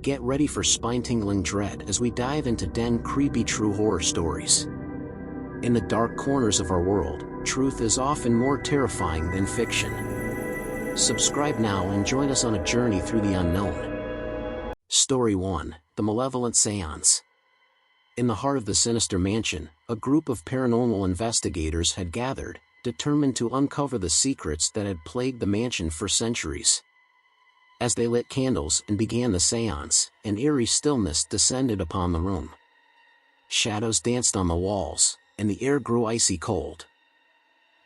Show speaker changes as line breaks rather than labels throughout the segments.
Get ready for spine-tingling dread as we dive into 10 creepy true horror stories. In the dark corners of our world, truth is often more terrifying than fiction. Subscribe now and join us on a journey through the unknown. Story 1: The Malevolent Séance. In the heart of the Sinister Mansion, a group of paranormal investigators had gathered, determined to uncover the secrets that had plagued the mansion for centuries. As they lit candles and began the séance, an eerie stillness descended upon the room. Shadows danced on the walls, and the air grew icy cold.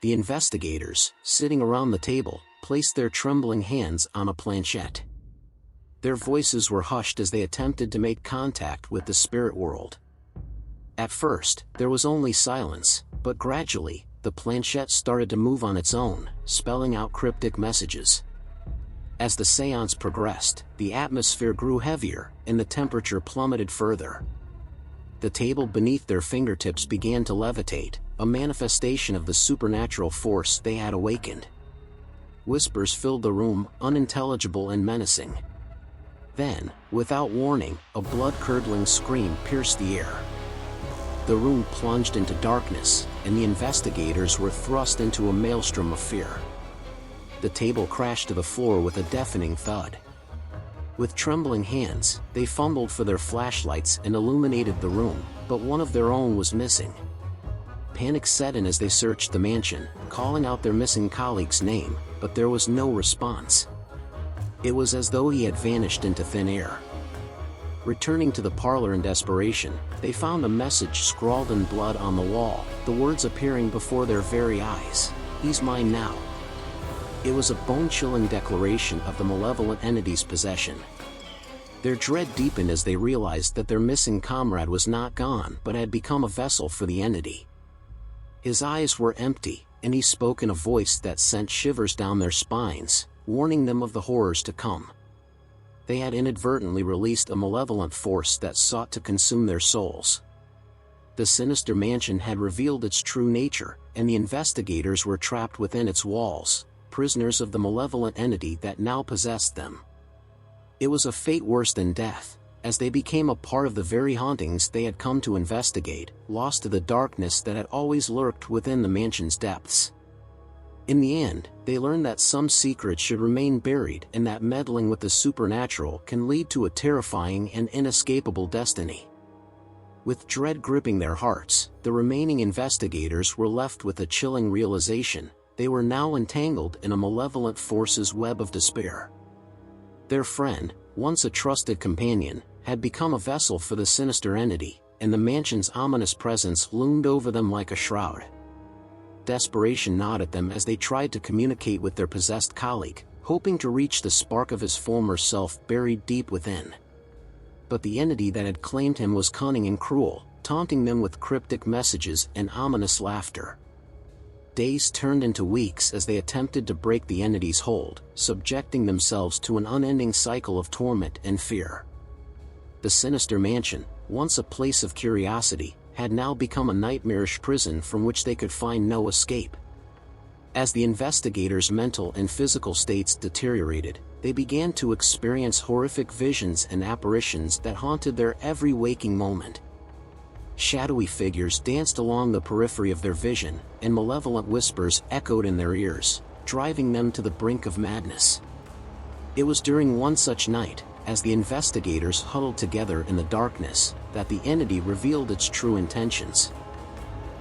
The investigators, sitting around the table, placed their trembling hands on a planchette. Their voices were hushed as they attempted to make contact with the spirit world. At first, there was only silence, but gradually, the planchette started to move on its own, spelling out cryptic messages. As the séance progressed, the atmosphere grew heavier, and the temperature plummeted further. The table beneath their fingertips began to levitate, a manifestation of the supernatural force they had awakened. Whispers filled the room, unintelligible and menacing. Then, without warning, a blood-curdling scream pierced the air. The room plunged into darkness, and the investigators were thrust into a maelstrom of fear. The table crashed to the floor with a deafening thud. With trembling hands, they fumbled for their flashlights and illuminated the room, but one of their own was missing. Panic set in as they searched the mansion, calling out their missing colleague's name, but there was no response. It was as though he had vanished into thin air. Returning to the parlor in desperation, they found a message scrawled in blood on the wall, the words appearing before their very eyes: "He's mine now." It was a bone-chilling declaration of the malevolent entity's possession. Their dread deepened as they realized that their missing comrade was not gone but had become a vessel for the entity. His eyes were empty, and he spoke in a voice that sent shivers down their spines, warning them of the horrors to come. They had inadvertently released a malevolent force that sought to consume their souls. The Sinister Mansion had revealed its true nature, and the investigators were trapped within its walls, prisoners of the malevolent entity that now possessed them. It was a fate worse than death, as they became a part of the very hauntings they had come to investigate, lost to the darkness that had always lurked within the mansion's depths. In the end, they learned that some secrets should remain buried and that meddling with the supernatural can lead to a terrifying and inescapable destiny. With dread gripping their hearts, the remaining investigators were left with a chilling realization: they were now entangled in a malevolent force's web of despair. Their friend, once a trusted companion, had become a vessel for the sinister entity, and the mansion's ominous presence loomed over them like a shroud. Desperation gnawed at them as they tried to communicate with their possessed colleague, hoping to reach the spark of his former self buried deep within. But the entity that had claimed him was cunning and cruel, taunting them with cryptic messages and ominous laughter. Days turned into weeks as they attempted to break the entity's hold, subjecting themselves to an unending cycle of torment and fear. The Sinister Mansion, once a place of curiosity, had now become a nightmarish prison from which they could find no escape. As the investigators' mental and physical states deteriorated, they began to experience horrific visions and apparitions that haunted their every waking moment. Shadowy figures danced along the periphery of their vision, and malevolent whispers echoed in their ears, driving them to the brink of madness. It was during one such night, as the investigators huddled together in the darkness, that the entity revealed its true intentions.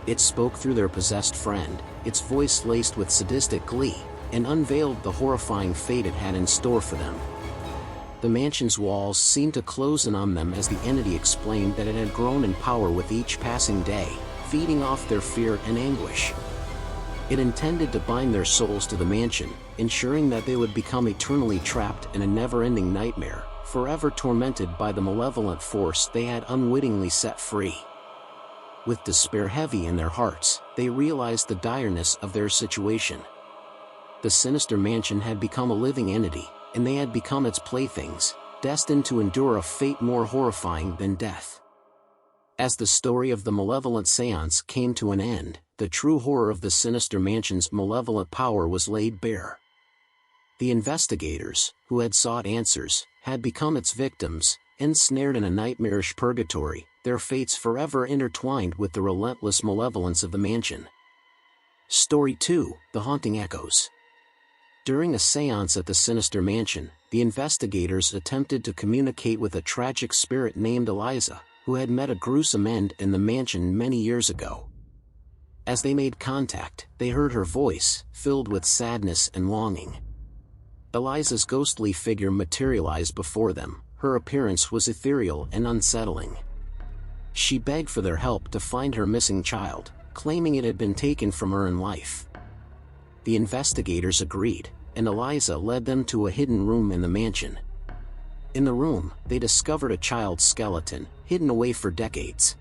It spoke through their possessed friend, its voice laced with sadistic glee, and unveiled the horrifying fate it had in store for them. The mansion's walls seemed to close in on them as the entity explained that it had grown in power with each passing day, feeding off their fear and anguish. It intended to bind their souls to the mansion, ensuring that they would become eternally trapped in a never-ending nightmare, forever tormented by the malevolent force they had unwittingly set free. With despair heavy in their hearts, they realized the direness of their situation. The Sinister Mansion had become a living entity, and they had become its playthings, destined to endure a fate more horrifying than death. As the story of the malevolent séance came to an end, the true horror of the Sinister Mansion's malevolent power was laid bare. The investigators, who had sought answers, had become its victims, ensnared in a nightmarish purgatory, their fates forever intertwined with the relentless malevolence of the mansion. Story 2: The Haunting Echoes. During a séance at the Sinister Mansion, the investigators attempted to communicate with a tragic spirit named Eliza, who had met a gruesome end in the mansion many years ago. As they made contact, they heard her voice, filled with sadness and longing. Eliza's ghostly figure materialized before them. Her appearance was ethereal and unsettling. She begged for their help to find her missing child, claiming it had been taken from her in life. The investigators agreed, and Eliza led them to a hidden room in the mansion. In the room, they discovered a child's skeleton, hidden away for decades.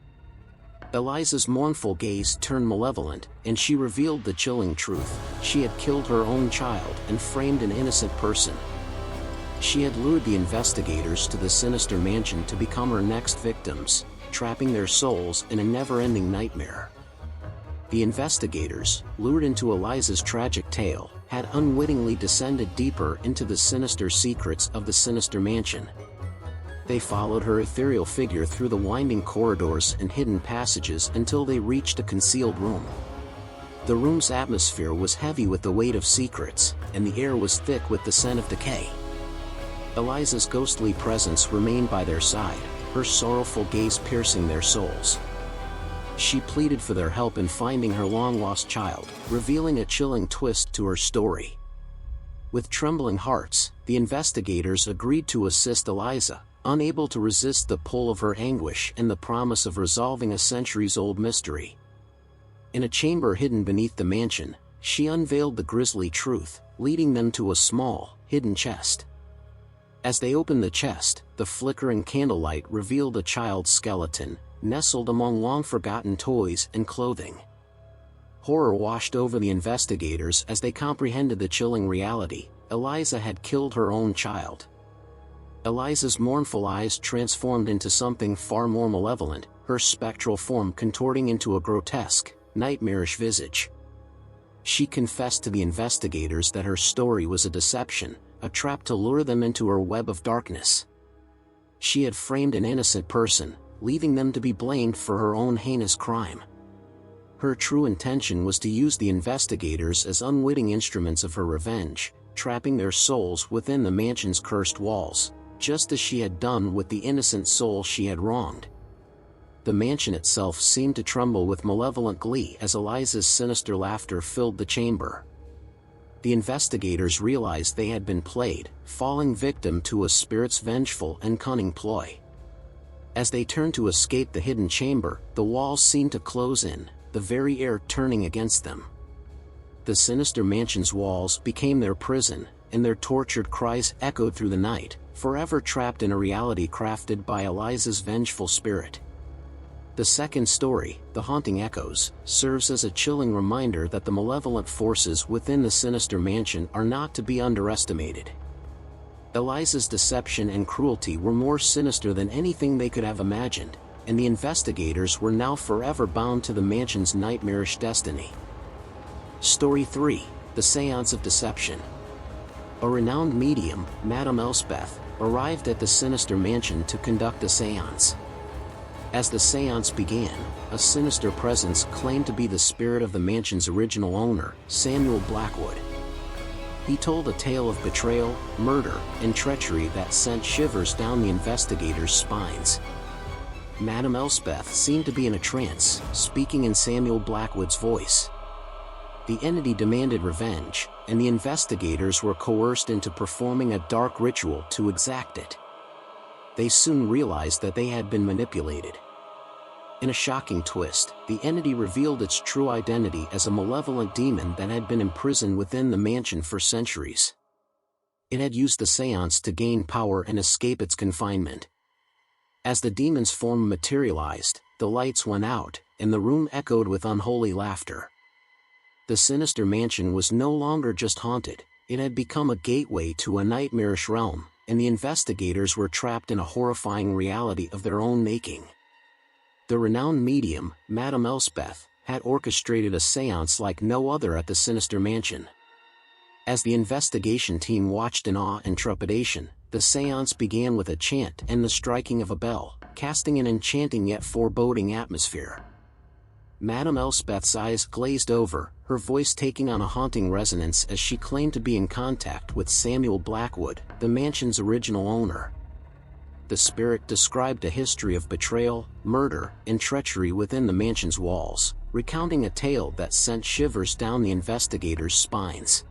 Eliza's mournful gaze turned malevolent, and she revealed the chilling truth: she had killed her own child and framed an innocent person. She had lured the investigators to the Sinister Mansion to become her next victims, trapping their souls in a never-ending nightmare. The investigators, lured into Eliza's tragic tale, had unwittingly descended deeper into the sinister secrets of the Sinister Mansion. They followed her ethereal figure through the winding corridors and hidden passages until they reached a concealed room. The room's atmosphere was heavy with the weight of secrets, and the air was thick with the scent of decay. Eliza's ghostly presence remained by their side, her sorrowful gaze piercing their souls. She pleaded for their help in finding her long-lost child, revealing a chilling twist to her story. With trembling hearts, the investigators agreed to assist Eliza, unable to resist the pull of her anguish and the promise of resolving a centuries-old mystery. In a chamber hidden beneath the mansion, she unveiled the grisly truth, leading them to a small, hidden chest. As they opened the chest, the flickering candlelight revealed a child's skeleton, nestled among long-forgotten toys and clothing. Horror washed over the investigators as they comprehended the chilling reality: Eliza had killed her own child. Eliza's mournful eyes transformed into something far more malevolent, her spectral form contorting into a grotesque, nightmarish visage. She confessed to the investigators that her story was a deception, a trap to lure them into her web of darkness. She had framed an innocent person, leaving them to be blamed for her own heinous crime. Her true intention was to use the investigators as unwitting instruments of her revenge, trapping their souls within the mansion's cursed walls, just as she had done with the innocent soul she had wronged. The mansion itself seemed to tremble with malevolent glee as Eliza's sinister laughter filled the chamber. The investigators realized they had been played, falling victim to a spirit's vengeful and cunning ploy. As they turned to escape the hidden chamber, the walls seemed to close in, the very air turning against them. The Sinister Mansion's walls became their prison, and their tortured cries echoed through the night, forever trapped in a reality crafted by Eliza's vengeful spirit. The second story, The Haunting Echoes, serves as a chilling reminder that the malevolent forces within the Sinister Mansion are not to be underestimated. Eliza's deception and cruelty were more sinister than anything they could have imagined, and the investigators were now forever bound to the mansion's nightmarish destiny. Story 3: The Séance of Deception. A renowned medium, Madame Elspeth, arrived at the Sinister Mansion to conduct a séance. As the séance began, a sinister presence claimed to be the spirit of the mansion's original owner, Samuel Blackwood. He told a tale of betrayal, murder, and treachery that sent shivers down the investigators' spines. Madame Elspeth seemed to be in a trance, speaking in Samuel Blackwood's voice. The entity demanded revenge, and the investigators were coerced into performing a dark ritual to exact it. They soon realized that they had been manipulated. In a shocking twist, the entity revealed its true identity as a malevolent demon that had been imprisoned within the mansion for centuries. It had used the séance to gain power and escape its confinement. As the demon's form materialized, the lights went out, and the room echoed with unholy laughter. The Sinister Mansion was no longer just haunted, it had become a gateway to a nightmarish realm, and the investigators were trapped in a horrifying reality of their own making. The renowned medium, Madame Elspeth, had orchestrated a séance like no other at the Sinister Mansion. As the investigation team watched in awe and trepidation, The séance began with a chant and the striking of a bell, casting an enchanting yet foreboding atmosphere. Madame Elspeth's eyes glazed over, her voice taking on a haunting resonance as she claimed to be in contact with Samuel Blackwood, the mansion's original owner. The spirit described a history of betrayal, murder, and treachery within the mansion's walls, recounting a tale that sent shivers down the investigators' spines.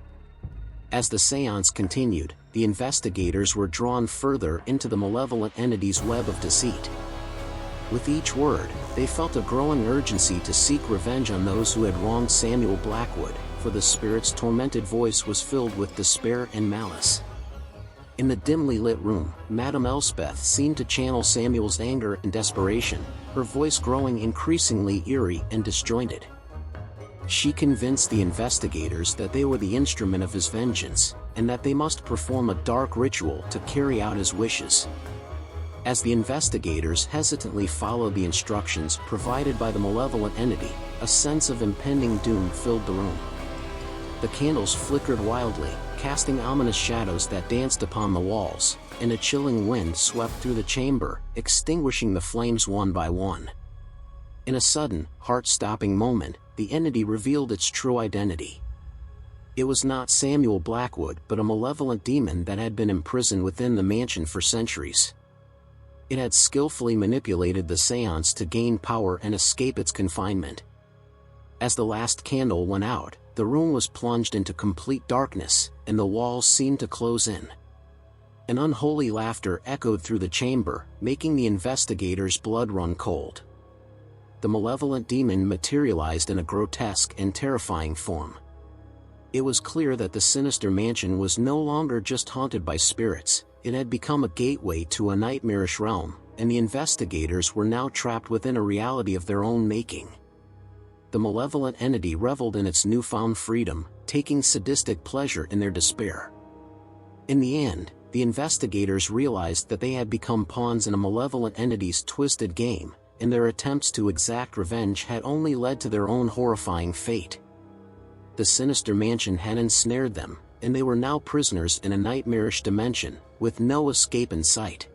As the séance continued, the investigators were drawn further into the malevolent entity's web of deceit. With each word, they felt a growing urgency to seek revenge on those who had wronged Samuel Blackwood, for the spirit's tormented voice was filled with despair and malice. In the dimly lit room, Madame Elspeth seemed to channel Samuel's anger and desperation, her voice growing increasingly eerie and disjointed. She convinced the investigators that they were the instrument of his vengeance, and that they must perform a dark ritual to carry out his wishes. As the investigators hesitantly followed the instructions provided by the malevolent entity, a sense of impending doom filled the room. The candles flickered wildly, casting ominous shadows that danced upon the walls, and a chilling wind swept through the chamber, extinguishing the flames one by one. In a sudden, heart-stopping moment, the entity revealed its true identity. It was not Samuel Blackwood but a malevolent demon that had been imprisoned within the mansion for centuries. It had skillfully manipulated the séance to gain power and escape its confinement. As the last candle went out, the room was plunged into complete darkness, and the walls seemed to close in. An unholy laughter echoed through the chamber, making the investigators' blood run cold. The malevolent demon materialized in a grotesque and terrifying form. It was clear that the sinister mansion was no longer just haunted by spirits, it had become a gateway to a nightmarish realm, and the investigators were now trapped within a reality of their own making. The malevolent entity reveled in its newfound freedom, taking sadistic pleasure in their despair. In the end, the investigators realized that they had become pawns in a malevolent entity's twisted game, and their attempts to exact revenge had only led to their own horrifying fate. The sinister mansion had ensnared them, and they were now prisoners in a nightmarish dimension, with no escape in sight.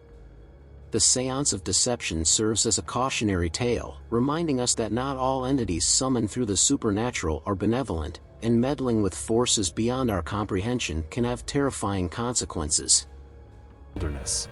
The Séance of Deception serves as a cautionary tale, reminding us that not all entities summoned through the supernatural are benevolent, and meddling with forces beyond our comprehension can have terrifying consequences.
Wilderness.